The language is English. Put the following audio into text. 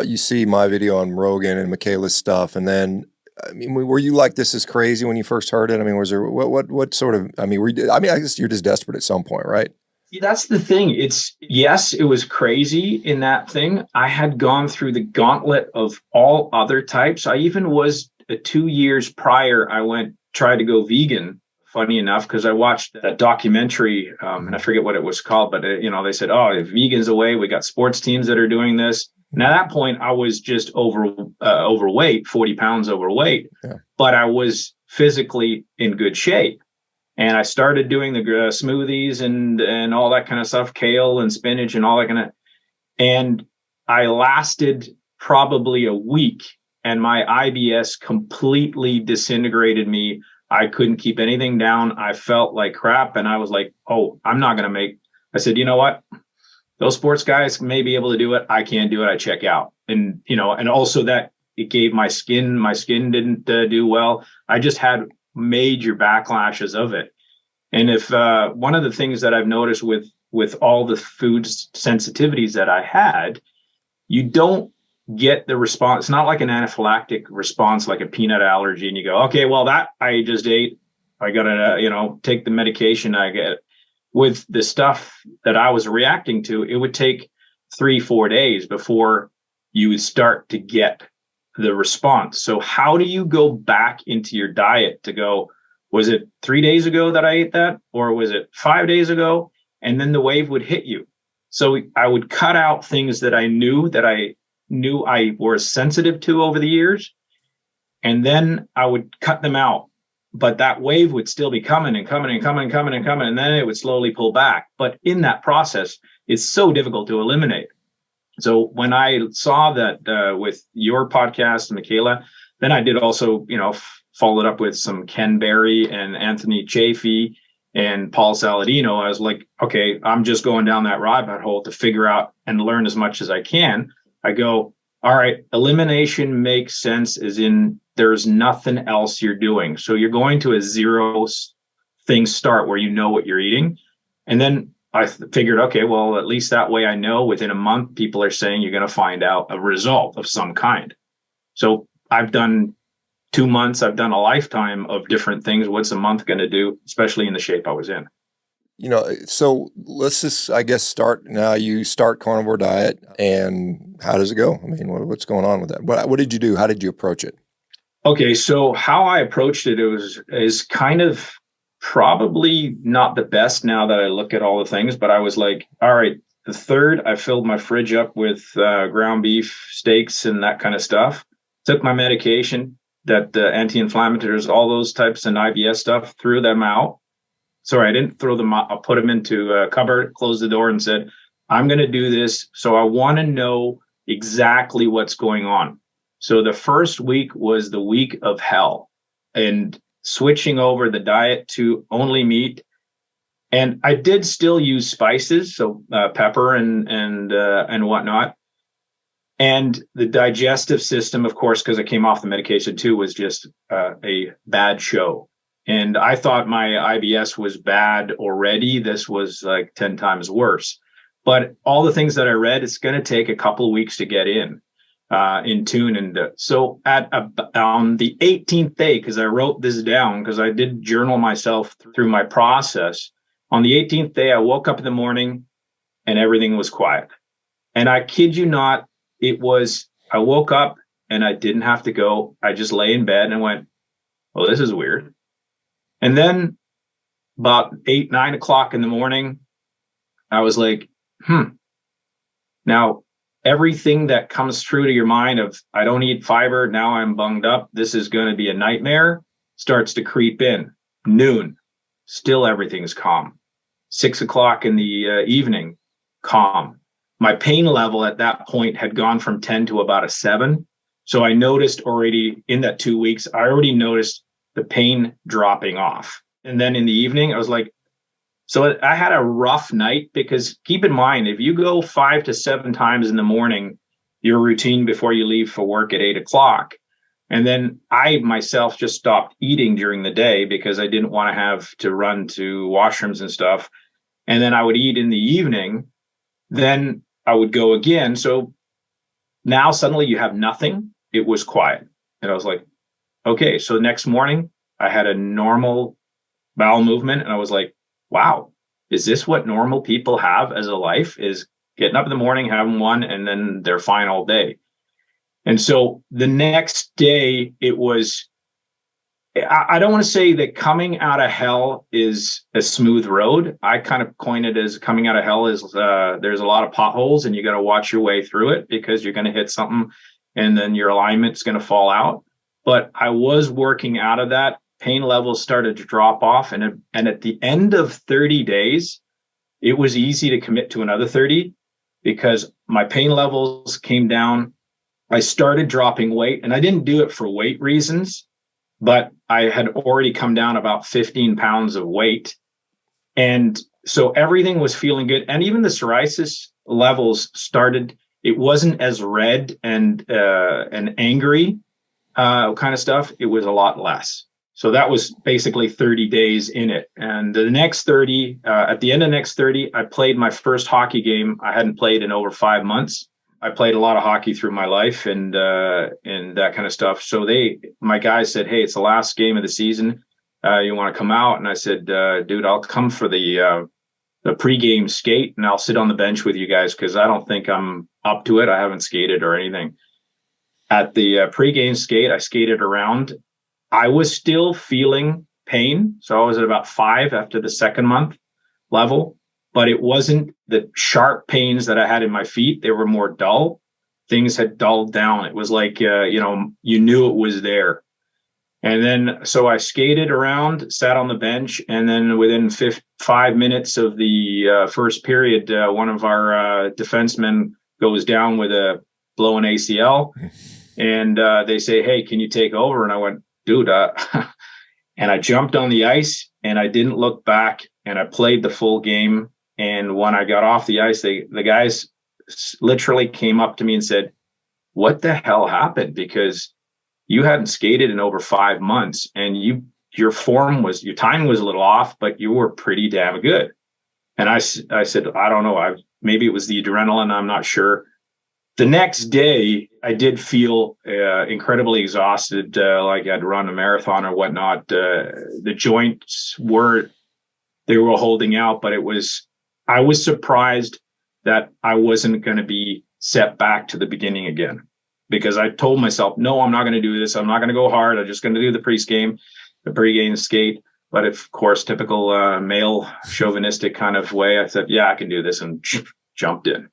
You see my video on Rogan and Michaela's stuff, and then I mean, were you like, "This is crazy" when you first heard it? I mean, was there what sort of? I mean, I mean, I guess you're just desperate at some point, right? See, that's the thing. Yes, it was crazy in that thing. I had gone through the gauntlet of all other types. I even was 2 years prior, I went tried to go vegan. Funny enough, because I watched that documentary, and I Mhm. forget what it was called, but they said, "Oh, if vegans away, we got sports teams that are doing this." And at Mhm. that point, I was just overweight, 40 pounds overweight, Yeah. but I was physically in good shape. And I started doing the smoothies and all that kind of stuff, kale and spinach and all that kind of. And I lasted probably a week, and my IBS completely disintegrated me. I couldn't keep anything down. I felt like crap, and I was like, "Oh, I'm not going to make." I said, "You know what? Those sports guys may be able to do it. I can't do it. I check out." And and also that it gave my skin. My skin didn't do well. I just had major backlashes of it. And if one of the things that I've noticed with all the food sensitivities that I had, you don't get the response. It's not like an anaphylactic response, like a peanut allergy, and you go, "Okay, well that I just ate. I gotta take the medication I get." With the stuff that I was reacting to, it would take 3-4 days before you would start to get the response. So how do you go back into your diet to go, was it 3 days ago that I ate that? Or was it 5 days ago? And then the wave would hit you. So I would cut out things that I was sensitive to over the years. And then I would cut them out. But that wave would still be coming and coming and coming and coming and coming. And then it would slowly pull back. But in that process, it's so difficult to eliminate. So when I saw that with your podcast, Michaela, then I did also, followed up with some Ken Berry and Anthony Chafee and Paul Saladino. I was like, okay, I'm just going down that rabbit hole to figure out and learn as much as I can. I go, all right, elimination makes sense as in there's nothing else you're doing. So you're going to a zero thing start where you know what you're eating. And then I figured, okay, well, at least that way I know within a month, people are saying you're going to find out a result of some kind. So I've done 2 months, I've done a lifetime of different things. What's a month going to do, especially in the shape I was in? So let's just, I guess, start now. You start Carnivore Diet, and how does it go? I mean, what's going on with that? What did you do? How did you approach it? Okay, so how I approached it is kind of probably not the best now that I look at all the things, but I was like, all right, the third, I filled my fridge up with ground beef steaks and that kind of stuff. Took my medication, that anti-inflammatories, all those types and IBS stuff, threw them out. Sorry, I didn't throw them out. I put them into a cupboard, closed the door, and said, I'm going to do this. So I want to know exactly what's going on. So the first week was the week of hell, and switching over the diet to only meat. And I did still use spices, so pepper and whatnot. And the digestive system, of course, because I came off the medication too, was just a bad show. And I thought my IBS was bad already. This was like 10 times worse. But all the things that I read, it's going to take a couple of weeks to get in tune. And so on the 18th day, because I wrote this down, because I did journal myself through my process. On the 18th day, I woke up in the morning and everything was quiet. And I kid you not, I woke up and I didn't have to go. I just lay in bed and went, well, this is weird. And then about 8-9 o'clock in the morning, I was like, now everything that comes through to your mind of, I don't eat fiber, now I'm bunged up, this is going to be a nightmare, starts to creep in. Noon, still everything's calm. 6 o'clock in the evening, calm. My pain level at that point had gone from 10 to about a 7. So I noticed already in that 2 weeks, I already noticed the pain dropping off. And then in the evening, I was like, so I had a rough night, because keep in mind, if you go 5 to 7 times in the morning, your routine before you leave for work at 8 o'clock. And then I myself just stopped eating during the day because I didn't want to have to run to washrooms and stuff. And then I would eat in the evening. Then I would go again. So now suddenly you have nothing. It was quiet. And I was like, okay. So next morning I had a normal bowel movement, and I was like, wow, is this what normal people have as a life, is getting up in the morning, having one, and then they're fine all day. And so the next day it was, I don't want to say that coming out of hell is a smooth road. I kind of coin it as coming out of hell is there's a lot of potholes, and you got to watch your way through it, because you're going to hit something and then your alignment's going to fall out. But I was working out of that. Pain levels started to drop off. And at the end of 30 days, it was easy to commit to another 30, because my pain levels came down. I started dropping weight, and I didn't do it for weight reasons, but I had already come down about 15 pounds of weight. And so everything was feeling good. And even the psoriasis levels started, it wasn't as red and angry kind of stuff. It was a lot less. So that was basically 30 days in it. And the next 30, at the end of the next 30, I played my first hockey game. I hadn't played in over 5 months. I played a lot of hockey through my life and that kind of stuff. So my guys said, hey, it's the last game of the season. You want to come out? And I said, dude, I'll come for the pregame skate, and I'll sit on the bench with you guys, because I don't think I'm up to it. I haven't skated or anything. At the pregame skate, I skated around. I was still feeling pain. So I was at about 5 after the second month level, but it wasn't the sharp pains that I had in my feet. They were more dull. Things had dulled down. It was like, you knew it was there. And then, so I skated around, sat on the bench, and then within 5 minutes of the first period, one of our defensemen goes down with a blown ACL, and they say, hey, can you take over? And I went, dude, and I jumped on the ice, and I didn't look back, and I played the full game. And when I got off the ice, the guys literally came up to me and said, what the hell happened? Because you hadn't skated in over 5 months, and your time was a little off, but you were pretty damn good. And I said, I don't know. Maybe it was the adrenaline. I'm not sure. The next day, I did feel incredibly exhausted, like I'd run a marathon or whatnot. The joints were holding out, but I was surprised that I wasn't going to be set back to the beginning again, because I told myself, no, I'm not going to do this. I'm not going to go hard. I'm just going to do the pregame skate. But of course, typical male chauvinistic kind of way, I said, yeah, I can do this, and jumped in.